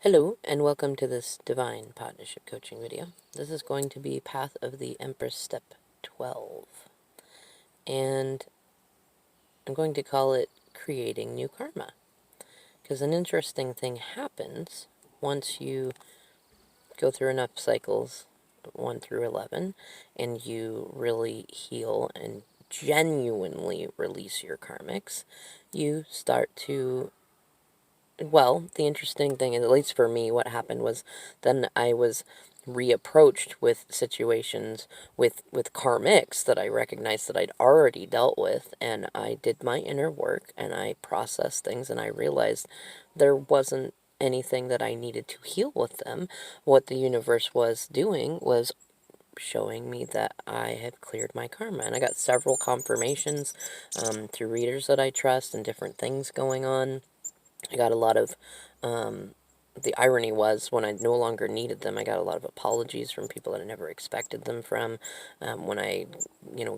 Hello, and welcome to this Divine Partnership Coaching video. This is going to be Path of the Empress Step 12. And I'm going to call it Creating New Karma. Because an interesting thing happens once you go through enough cycles, 1 through 11, and you really heal and genuinely release your karmics. You start to the interesting thing, at least for me, what happened was then I was reapproached with situations with karmics that I recognized that I'd already dealt with, and I did my inner work and I processed things, and I realized there wasn't anything that I needed to heal with them. What the universe was doing was showing me that I had cleared my karma. And I got several confirmations through readers that I trust and different things going on. I got a lot of, the irony was when I no longer needed them, I got a lot of apologies from people that I never expected them from. When I,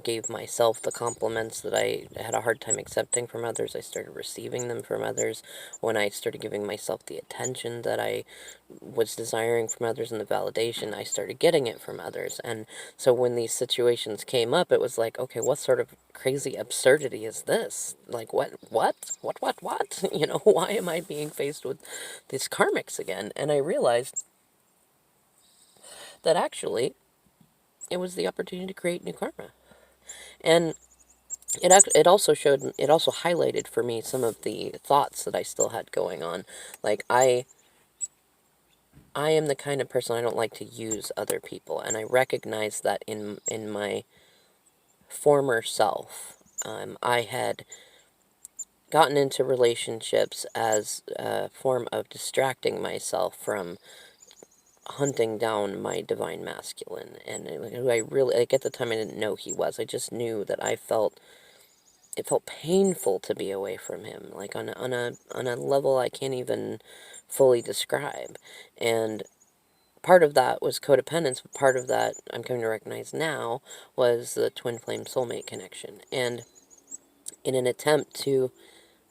gave myself the compliments that I had a hard time accepting from others, I started receiving them from others. When I started giving myself the attention that I was desiring from others and the validation, I started getting it from others. And so when these situations came up, it was like, okay, what sort of crazy absurdity is this? Like, what? Why am I being faced with these karmics again? And I realized that actually it was the opportunity to create new karma. And it also highlighted for me some of the thoughts that I still had going on. Like, I am the kind of person, I don't like to use other people, and I recognize that in my former self. I had gotten into relationships as a form of distracting myself from hunting down my divine masculine, and who I really, like, at the time I didn't know he was. I just knew that it felt painful to be away from him, like on a level I can't even fully describe. And part of that was codependence, but part of that I'm coming to recognize now was the twin flame soulmate connection. And in an attempt to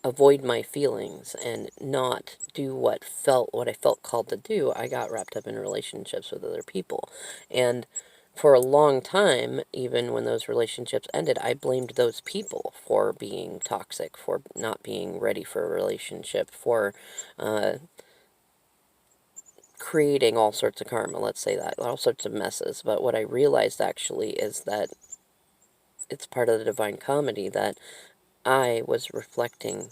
avoid my feelings and not do what I felt called to do, I got wrapped up in relationships with other people. And for a long time, even when those relationships ended, I blamed those people for being toxic, for not being ready for a relationship, for creating all sorts of karma, let's say that, all sorts of messes. But what I realized actually is that it's part of the divine comedy that I was reflecting,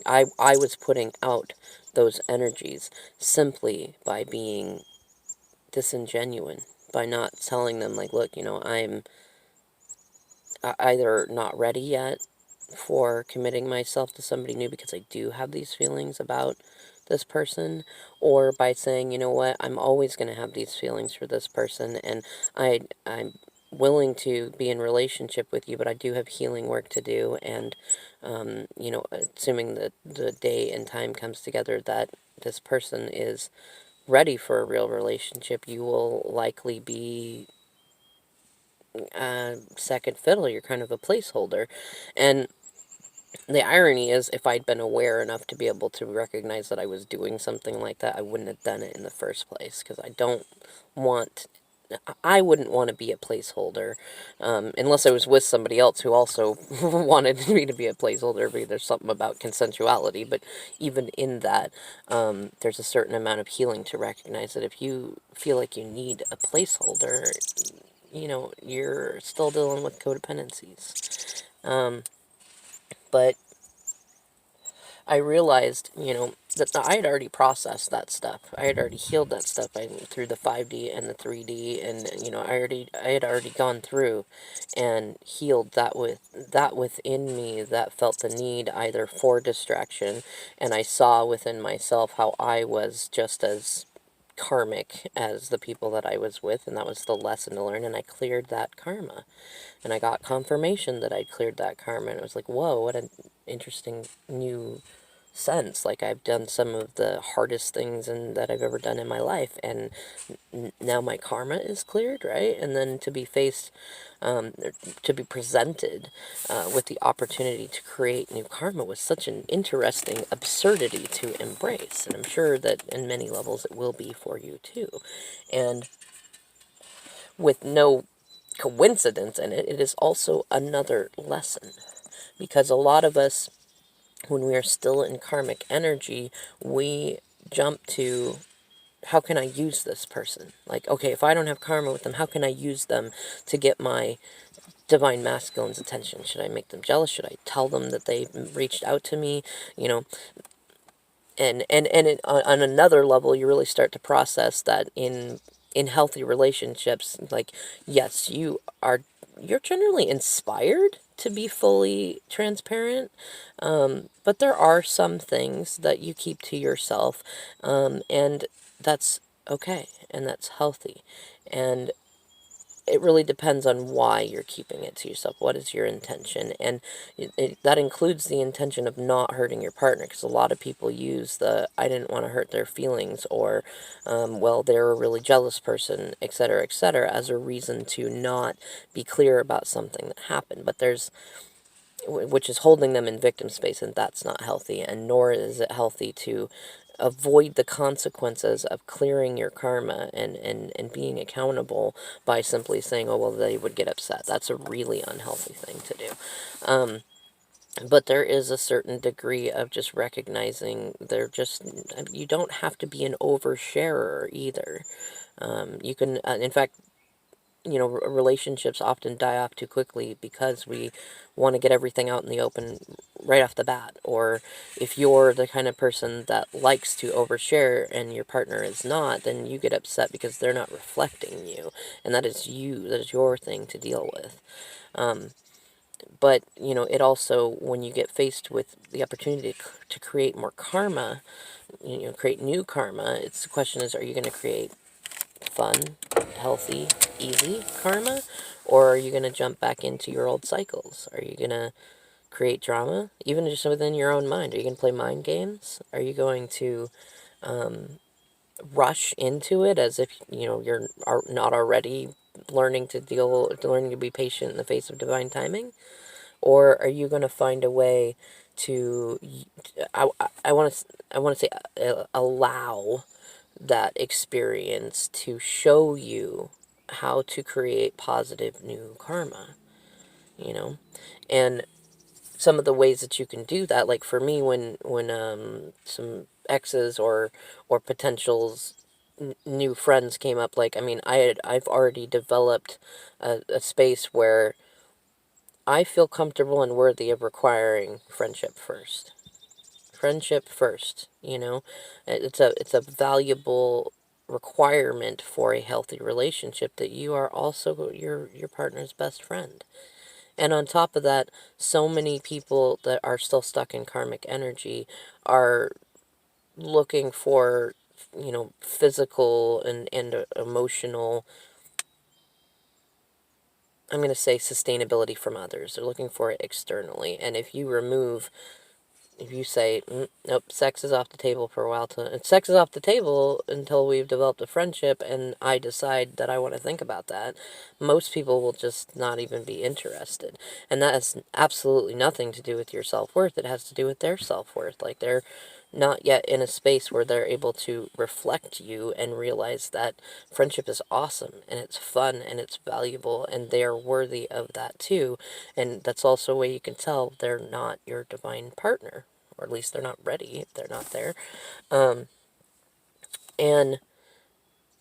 I was putting out those energies simply by being disingenuine, by not telling them, like, look, I'm either not ready yet for committing myself to somebody new because I do have these feelings about this person, or by saying, you know what, I'm always going to have these feelings for this person, and I'm willing to be in relationship with you, but I do have healing work to do, and assuming that the day and time comes together that this person is ready for a real relationship, you will likely be second fiddle. You're kind of a placeholder. And the irony is, if I'd been aware enough to be able to recognize that I was doing something like that, I wouldn't have done it in the first place, because I wouldn't want to be a placeholder, unless I was with somebody else who also wanted me to be a placeholder, because there's something about consensuality. But even in that, there's a certain amount of healing to recognize that if you feel like you need a placeholder, you're still dealing with codependencies. But I realized, that I had already processed that stuff. I had already healed that stuff through the 5D and the 3D, and I had already gone through and healed that within me that felt the need either for distraction, and I saw within myself how I was just as karmic as the people that I was with, and that was the lesson to learn, and I cleared that karma. And I got confirmation that I'd cleared that karma, and it was like, whoa, what an interesting new sense. Like, I've done some of the hardest things that I've ever done in my life, and now my karma is cleared, right? And then to be faced, to be presented with the opportunity to create new karma was such an interesting absurdity to embrace. And I'm sure that in many levels it will be for you too. And with no coincidence in it, it is also another lesson. Because a lot of us, when we are still in karmic energy, we jump to, how can I use this person? Like, okay, if I don't have karma with them, how can I use them to get my divine masculine's attention? Should I make them jealous? Should I tell them that they reached out to me? You know, and on another level, you really start to process that in healthy relationships, like, yes, you're generally inspired to be fully transparent, but there are some things that you keep to yourself, and that's okay, and that's healthy. And it really depends on why you're keeping it to yourself. What is your intention? And that includes the intention of not hurting your partner, because a lot of people use the, I didn't want to hurt their feelings, or, well, they're a really jealous person, et cetera, as a reason to not be clear about something that happened. But there's, which is holding them in victim space, and that's not healthy, and nor is it healthy to avoid the consequences of clearing your karma and being accountable by simply saying, oh, well, they would get upset. That's a really unhealthy thing to do. But there is a certain degree of just recognizing you don't have to be an oversharer either. You can, in fact, relationships often die off too quickly because we want to get everything out in the open right off the bat. Or if you're the kind of person that likes to overshare and your partner is not, then you get upset because they're not reflecting you. And that is you, that is your thing to deal with. But, it also, when you get faced with the opportunity to create more karma, create new karma, the question is, are you going to create fun, healthy, easy karma? Or are you going to jump back into your old cycles? Are you going to create drama, even just within your own mind? Are you going to play mind games? Are you going to rush into it as if, you're not already learning to be patient in the face of divine timing? Or are you going to find a way to, I want to say, allow that experience to show you how to create positive new karma, you know? And some of the ways that you can do that, like for me, when some exes or potentials, new friends came up, like, I mean, I've already developed a space where I feel comfortable and worthy of requiring friendship first. Friendship first, it's a valuable requirement for a healthy relationship that you are also your partner's best friend. And on top of that, so many people that are still stuck in karmic energy are looking for, physical and emotional, I'm going to say, sustainability from others. They're looking for it externally. And if you say, nope, sex is off the table for a while, sex is off the table until we've developed a friendship and I decide that I want to think about that, most people will just not even be interested. And that has absolutely nothing to do with your self-worth. It has to do with their self-worth. Like, they're not yet in a space where they're able to reflect you and realize that friendship is awesome and it's fun and it's valuable and they are worthy of that too. And that's also a way you can tell they're not your divine partner, or at least they're not ready. They're not there. And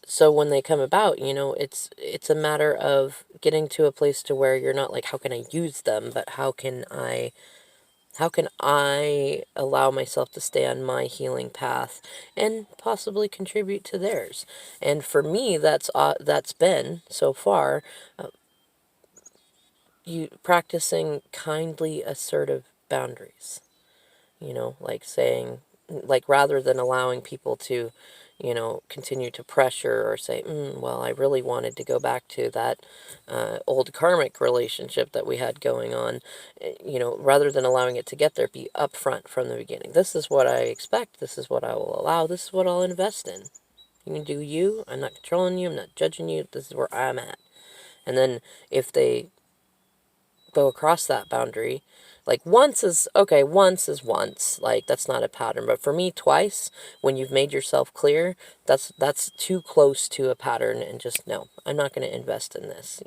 so when they come about, it's a matter of getting to a place to where you're not like, how can I use them, but how can I allow myself to stay on my healing path and possibly contribute to theirs? And for me, that's been so far, you practicing kindly assertive boundaries. Like saying, like, rather than allowing people to, continue to pressure or say, well, I really wanted to go back to that old karmic relationship that we had going on, rather than allowing it to get there, be upfront from the beginning. This is what I expect. This is what I will allow. This is what I'll invest in. You can do you. I'm not controlling you. I'm not judging you. This is where I'm at. And then if they go across that boundary, like once is okay, once is once, like that's not a pattern. But for me, twice, when you've made yourself clear, that's too close to a pattern, and just no, I'm not going to invest in this,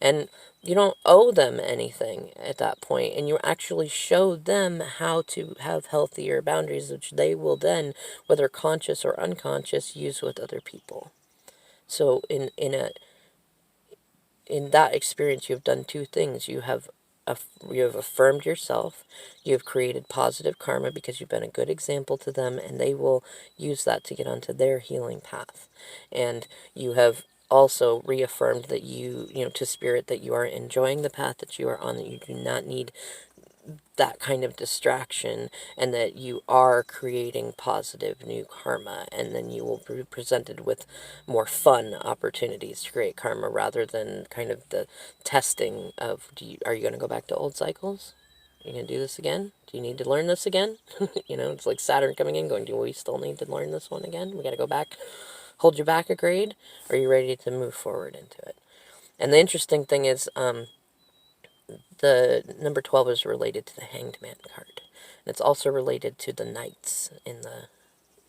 and you don't owe them anything at that point, and you actually show them how to have healthier boundaries, which they will then, whether conscious or unconscious, use with other people. So in that experience, you've done two things. You have affirmed yourself. You have created positive karma because you've been a good example to them, and they will use that to get onto their healing path. And you have also reaffirmed that to spirit, that you are enjoying the path that you are on, that you do not need that kind of distraction, and that you are creating positive new karma, and then you will be presented with more fun opportunities to create karma, rather than kind of the testing of, are you going to go back to old cycles? Are you going to do this again? Do you need to learn this again? It's like Saturn coming in going, do we still need to learn this one again? We got to go back, hold you back a grade? Or are you ready to move forward into it? And the interesting thing is, the number 12 is related to the Hanged Man card. And it's also related to the Knights in the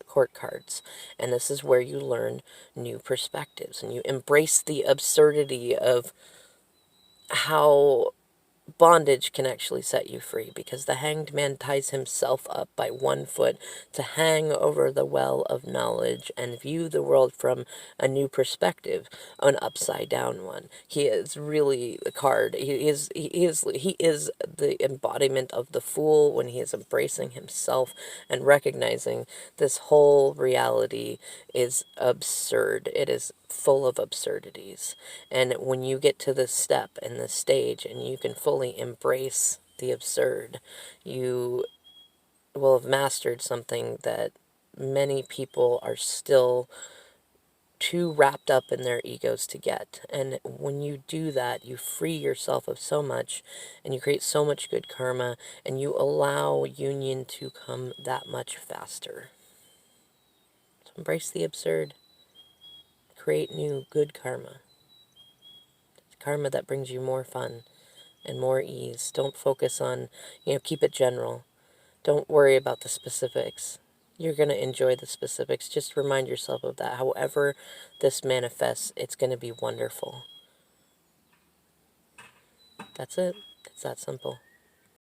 court cards. And this is where you learn new perspectives, and you embrace the absurdity of how bondage can actually set you free, because the Hanged Man ties himself up by one foot to hang over the well of knowledge and view the world from a new perspective, an upside down one. He is really the card. He is the embodiment of the fool when he is embracing himself and recognizing this whole reality is absurd. It is full of absurdities. And when you get to this step and this stage, and you can fully embrace the absurd, you will have mastered something that many people are still too wrapped up in their egos to get. And when you do that, you free yourself of so much, and you create so much good karma, and you allow union to come that much faster. So embrace the absurd. Create new good karma. Karma that brings you more fun and more ease. Don't focus on, keep it general. Don't worry about the specifics. You're going to enjoy the specifics. Just remind yourself of that. However this manifests, it's going to be wonderful. That's it. It's that simple.